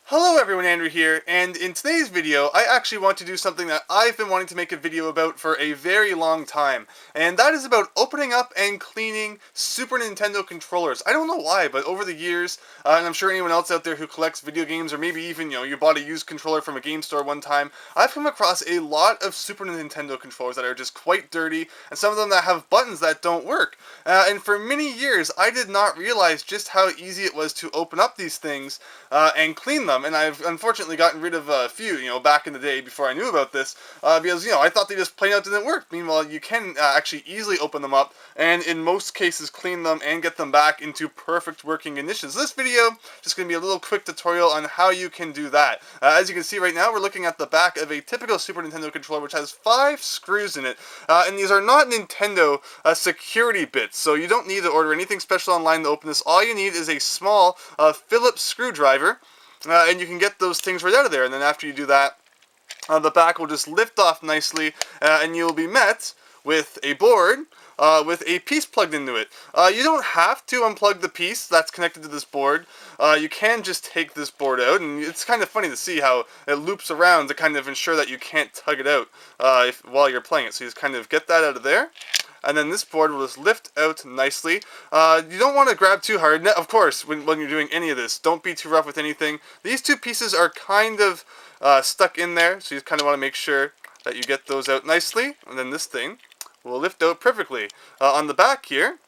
Hello everyone, Andrew here, and in today's video I actually want to do something that I've been wanting to make a video about for a very long time, and that is about opening up and cleaning Super Nintendo controllers. I don't know why, but over the years, and I'm sure anyone else out there who collects video games, or maybe even, you bought a used controller from a game store one time, I've come across a lot of Super Nintendo controllers that are just quite dirty, and some of them that have buttons that don't work. And for many years, I did not realize just how easy it was to open up these things and clean them. And I've unfortunately gotten rid of a few, back in the day before I knew about this, because, I thought they just plain out didn't work. Meanwhile, you can actually easily open them up, and in most cases clean them and get them back into perfect working conditions. This video is just going to be a little quick tutorial on how you can do that. As you can see right now, we're looking at the back of a typical Super Nintendo controller, which has 5 screws in it, and these are not Nintendo security bits, so you don't need to order anything special online to open this. All you need is a small Phillips screwdriver, and you can get those things right out of there. And then after you do that, the back will just lift off nicely, and you'll be met with a board with a piece plugged into it. You don't have to unplug the piece that's connected to this board. You can just take this board out, and it's kind of funny to see how it loops around to kind of ensure that you can't tug it out while you're playing it. So you just kind of get that out of there. And then this board will just lift out nicely. You don't want to grab too hard. Of course, when you're doing any of this, don't be too rough with anything. These two pieces are kind of stuck in there, so you just kind of want to make sure that you get those out nicely. And then this thing will lift out perfectly. On the back here,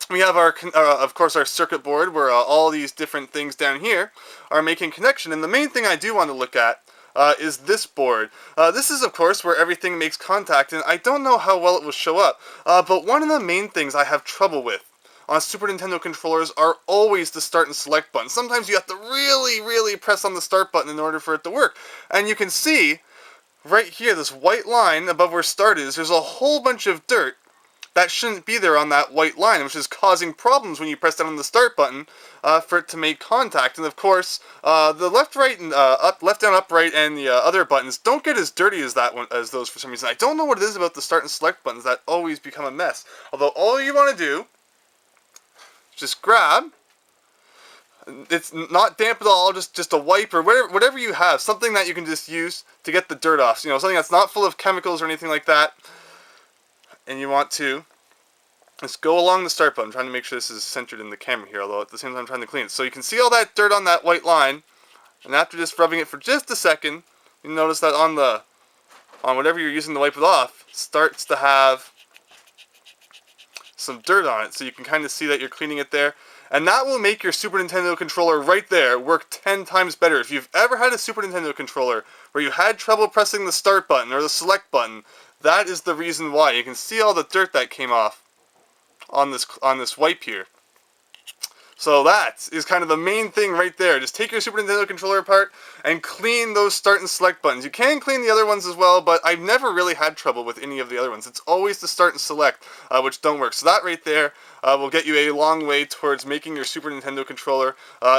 we have our, of course, our circuit board, where all these different things down here are making connection. And the main thing I do want to look at is this board. This is, of course, where everything makes contact, and I don't know how well it will show up, but one of the main things I have trouble with on Super Nintendo controllers are always the start and select button. Sometimes you have to really press on the start button in order for it to work. And you can see right here, this white line above where start is, there's a whole bunch of dirt that shouldn't be there on that white line, which is causing problems when you press down on the start button for it to make contact. And of course, the left, right, and left, down, up, right, and the other buttons don't get as dirty as that one, as those for some reason. I don't know what it is about the start and select buttons that always become a mess. Although all you want to do is just grab. It's not damp at all, just a wipe or whatever you have, something that you can just use to get the dirt off. Something that's not full of chemicals or anything like that. And you want to just go along the start button. I'm trying to make sure this is centered in the camera here, although at the same time I'm trying to clean it. So you can see all that dirt on that white line, and after just rubbing it for just a second, you notice that on whatever you're using to wipe it off, starts to have some dirt on it. So you can kind of see that you're cleaning it there. And that will make your Super Nintendo controller right there work 10 times better. If you've ever had a Super Nintendo controller where you had trouble pressing the start button or the select button, that is the reason why. You can see all the dirt that came off on this wipe here. So that is kind of the main thing right there. Just take your Super Nintendo controller apart and clean those start and select buttons. You can clean the other ones as well, but I've never really had trouble with any of the other ones. It's always the start and select which don't work. So that right there will get you a long way towards making your Super Nintendo controller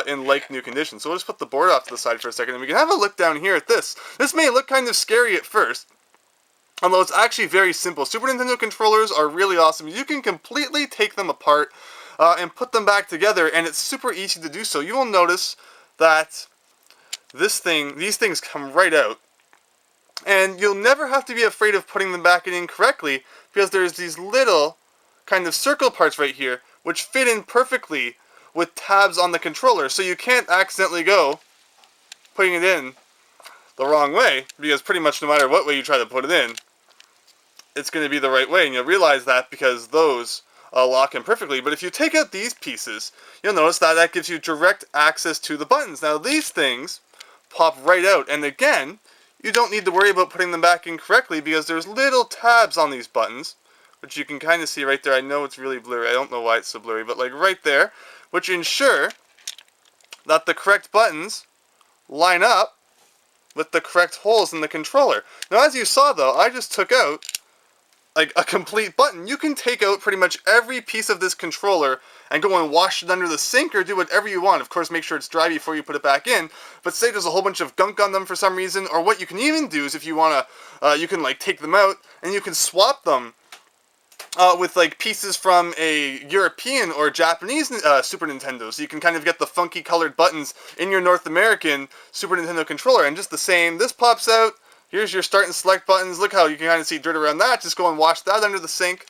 in like-new condition. So we'll just put the board off to the side for a second, and we can have a look down here at this. This may look kind of scary at first, although it's actually very simple. Super Nintendo controllers are really awesome. You can completely take them apart and put them back together, and it's super easy to do so. You will notice that these things come right out, and you'll never have to be afraid of putting them back in incorrectly, because there's these little kind of circle parts right here which fit in perfectly with tabs on the controller, so you can't accidentally go putting it in the wrong way, because pretty much no matter what way you try to put it in, it's going to be the right way, and you'll realize that because those lock in perfectly. But if you take out these pieces, you'll notice that that gives you direct access to the buttons. Now these things pop right out, and again, you don't need to worry about putting them back in correctly, because there's little tabs on these buttons, which you can kind of see right there. I know it's really blurry, I don't know why it's so blurry, but like right there, which ensure that the correct buttons line up with the correct holes in the controller. Now as you saw though, I just took out like a complete button. You can take out pretty much every piece of this controller and go and wash it under the sink or do whatever you want. Of course, make sure it's dry before you put it back in. But say there's a whole bunch of gunk on them for some reason, or what you can even do is if you want to, you can like take them out and you can swap them with like pieces from a European or Japanese Super Nintendo, so you can kind of get the funky colored buttons in your North American Super Nintendo controller. And just the same, this pops out. Here's your start and select buttons. Look how you can kind of see dirt around that. Just go and wash that under the sink.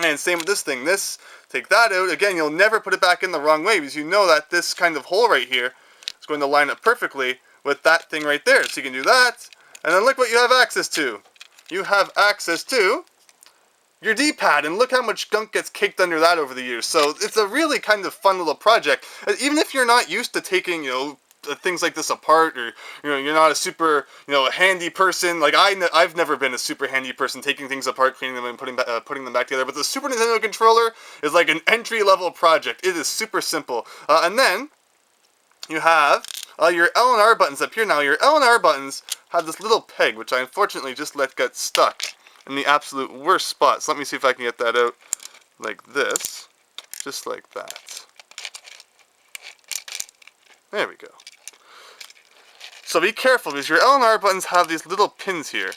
And same with this thing. This, take that out. Again, you'll never put it back in the wrong way because you know that this kind of hole right here is going to line up perfectly with that thing right there. So you can do that. And then look what you have access to. You have access to your D-pad, and look how much gunk gets caked under that over the years. So it's a really kind of fun little project. Even if you're not used to taking, things like this apart, or you're not a super handy person. Like I've never been a super handy person taking things apart, cleaning them, and putting them back together. But the Super Nintendo controller is like an entry-level project. It is super simple. And then you have your L and R buttons up here. Now your L and R buttons have this little peg, which I unfortunately just let get stuck in the absolute worst spot. So let me see if I can get that out like this. Just like that. There we go. So be careful, because your L and R buttons have these little pins here.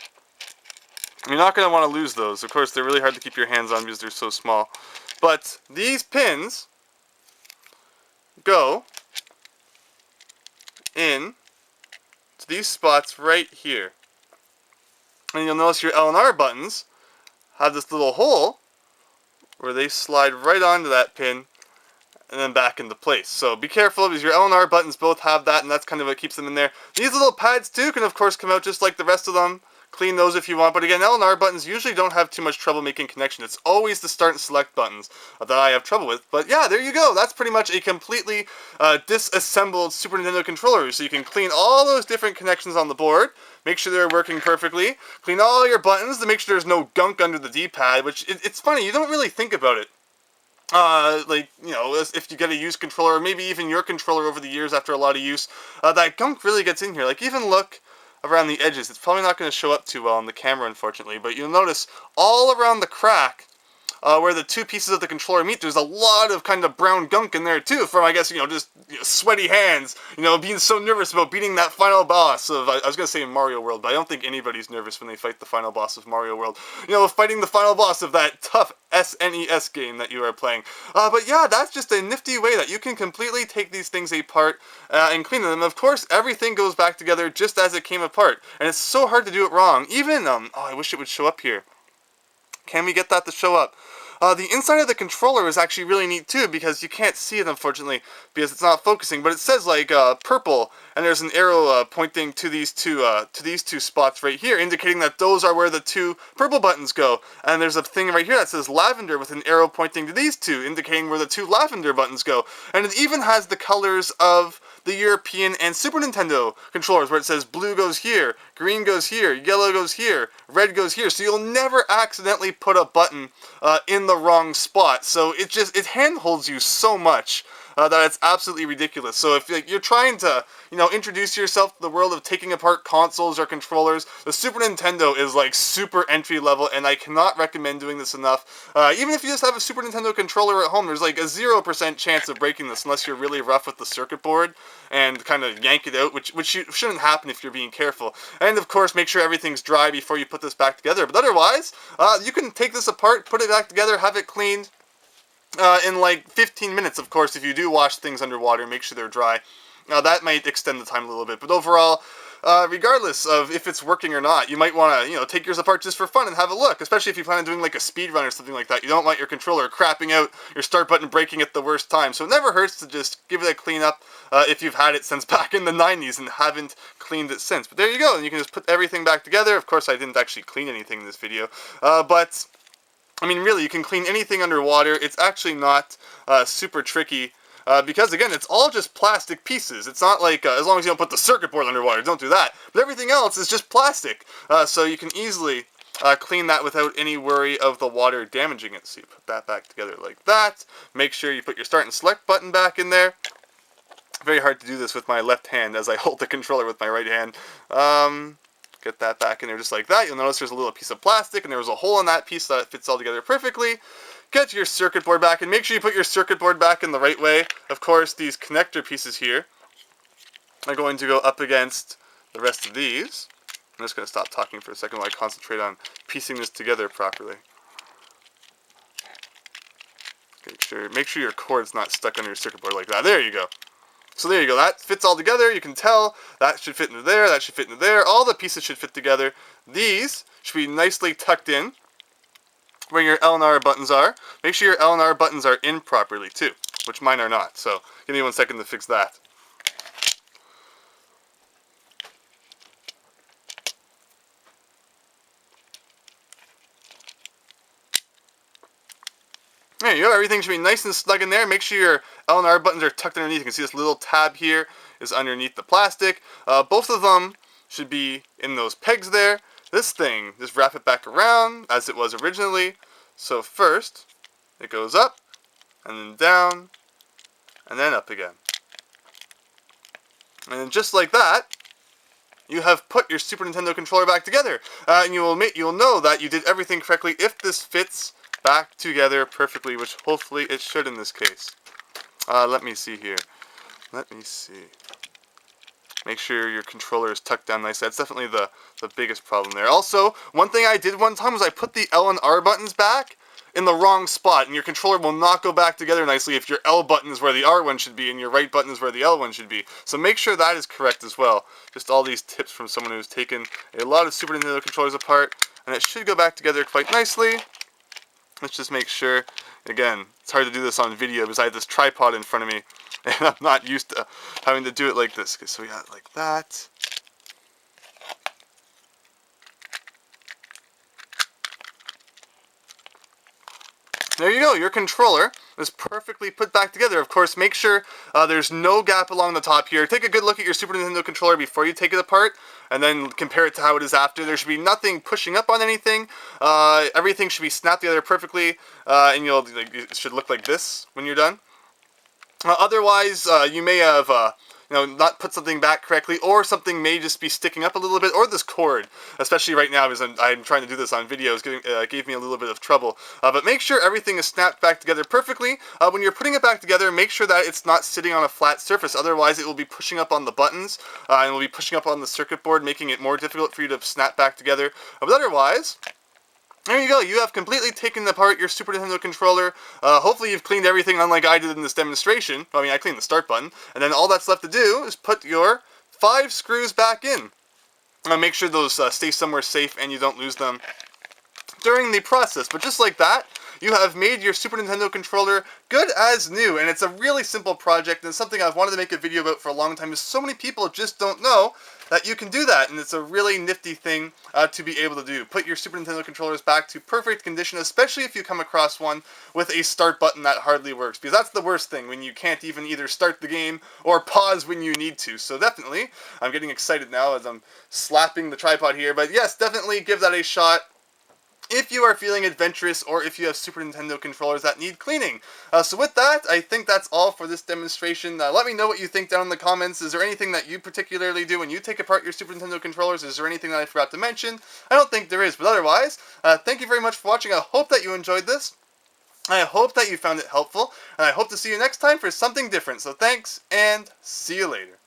You're not going to want to lose those. Of course, they're really hard to keep your hands on because they're so small. But these pins go in to these spots right here. And you'll notice your L and R buttons have this little hole where they slide right onto that pin and then back into place. So be careful, because your L and R buttons both have that, and that's kind of what keeps them in there. These little pads too can of course come out just like the rest of them. Clean those if you want, but again, L and R buttons usually don't have too much trouble making connection. It's always the start and select buttons that I have trouble with. But yeah, there you go. That's pretty much a completely disassembled Super Nintendo controller. So you can clean all those different connections on the board, make sure they're working perfectly, clean all your buttons to make sure there's no gunk under the D-pad, which it's funny, you don't really think about it. If you get a used controller, or maybe even your controller over the years after a lot of use, that gunk really gets in here. Like, even look around the edges. It's probably not going to show up too well on the camera, unfortunately, but you'll notice all around the crack where the two pieces of the controller meet, there's a lot of kind of brown gunk in there too, from, I guess, just sweaty hands, being so nervous about beating that final boss of, I was going to say Mario World, but I don't think anybody's nervous when they fight the final boss of Mario World. Fighting the final boss of that tough SNES game that you are playing. But yeah, that's just a nifty way that you can completely take these things apart and clean them. Of course, everything goes back together just as it came apart, and it's so hard to do it wrong. Even, I wish it would show up here. Can we get that to show up? The inside of the controller is actually really neat too, because you can't see it, unfortunately, because it's not focusing. But it says like purple, and there's an arrow pointing to these two spots right here, indicating that those are where the two purple buttons go. And there's a thing right here that says lavender with an arrow pointing to these two, indicating where the two lavender buttons go. And it even has the colors of the European and Super Nintendo controllers, where it says blue goes here, green goes here, yellow goes here, red goes here. So you'll never accidentally put a button in the wrong spot. So it handholds you so much that it's absolutely ridiculous. So if you're trying to, introduce yourself to the world of taking apart consoles or controllers, the Super Nintendo is like super entry level, and I cannot recommend doing this enough. Even if you just have a Super Nintendo controller at home, there's like a 0% chance of breaking this unless you're really rough with the circuit board and kind of yank it out, which shouldn't happen if you're being careful. And of course, make sure everything's dry before you put this back together. But otherwise, you can take this apart, put it back together, have it cleaned in like 15 minutes, of course, if you do wash things underwater, make sure they're dry. Now that might extend the time a little bit, but overall, regardless of if it's working or not, you might want to, take yours apart just for fun and have a look, especially if you plan on doing like a speed run or something like that. You don't want your controller crapping out, your start button breaking at the worst time, so it never hurts to just give it a clean up if you've had it since back in the 90s and haven't cleaned it since. But there you go, and you can just put everything back together. Of course, I didn't actually clean anything in this video, but I mean, really, you can clean anything underwater. It's actually not super tricky. Because, again, it's all just plastic pieces. It's not like, as long as you don't put the circuit board underwater, don't do that. But everything else is just plastic. So you can easily clean that without any worry of the water damaging it. So you put that back together like that. Make sure you put your start and select button back in there. Very hard to do this with my left hand as I hold the controller with my right hand. Get that back in there just like that. You'll notice there's a little piece of plastic, and there was a hole in that piece so that it fits all together perfectly. Get your circuit board back, and make sure you put your circuit board back in the right way. Of course, these connector pieces here are going to go up against the rest of these. I'm just going to stop talking for a second while I concentrate on piecing this together properly. Make sure your cord's not stuck on your circuit board like that. There you go. So there you go. That fits all together. You can tell that should fit into there. That should fit into there. All the pieces should fit together. These should be nicely tucked in where your L and R buttons are. Make sure your L and R buttons are in properly too, which mine are not. So give me 1 second to fix that. There you go. Everything should be nice and snug in there. Make sure your L and R buttons are tucked underneath. You can see this little tab here is underneath the plastic. Both of them should be in those pegs there. This thing, just wrap it back around as it was originally. So first, it goes up, and then down, and then up again. And then just like that, you have put your Super Nintendo controller back together. And you'll know that you did everything correctly if this fits back together perfectly, which hopefully it should in this case. Let me see here. Let me see. Make sure your controller is tucked down nicely. That's definitely the biggest problem there. Also, one thing I did one time was I put the L and R buttons back in the wrong spot, and your controller will not go back together nicely if your L button is where the R one should be and your right button is where the L one should be. So make sure that is correct as well. Just all these tips from someone who's taken a lot of Super Nintendo controllers apart, and it should go back together quite nicely. Let's just make sure. Again, it's hard to do this on video because I have this tripod in front of me, and I'm not used to having to do it like this. Okay, so we got it like that. There you go, your controller is perfectly put back together. Of course, make sure there's no gap along the top here. Take a good look at your Super Nintendo controller before you take it apart, and then compare it to how it is after. There should be nothing pushing up on anything. Everything should be snapped together perfectly, and it should look like this when you're done. Otherwise, you may have not put something back correctly, or something may just be sticking up a little bit, or this cord, especially right now because I'm trying to do this on video, gave me a little bit of trouble. But make sure everything is snapped back together perfectly. When you're putting it back together, make sure that it's not sitting on a flat surface, otherwise it will be pushing up on the buttons, and it will be pushing up on the circuit board, making it more difficult for you to snap back together. But otherwise, there you go, you have completely taken apart your Super Nintendo controller. Hopefully you've cleaned everything unlike I did in this demonstration. I mean, I cleaned the start button. And then all that's left to do is put your 5 screws back in. Make sure those stay somewhere safe and you don't lose them during the process. But just like that, you have made your Super Nintendo controller good as new. And it's a really simple project, and it's something I've wanted to make a video about for a long time, because so many people just don't know that you can do that, and it's a really nifty thing to be able to do. Put your Super Nintendo controllers back to perfect condition, especially if you come across one with a start button that hardly works, because that's the worst thing, when you can't even either start the game or pause when you need to. So definitely, I'm getting excited now as I'm slapping the tripod here, but yes, definitely give that a shot if you are feeling adventurous, or if you have Super Nintendo controllers that need cleaning. So with that, I think that's all for this demonstration. Let me know what you think down in the comments. Is there anything that you particularly do when you take apart your Super Nintendo controllers? Is there anything that I forgot to mention? I don't think there is, but otherwise, thank you very much for watching. I hope that you enjoyed this. I hope that you found it helpful, and I hope to see you next time for something different. So thanks, and see you later.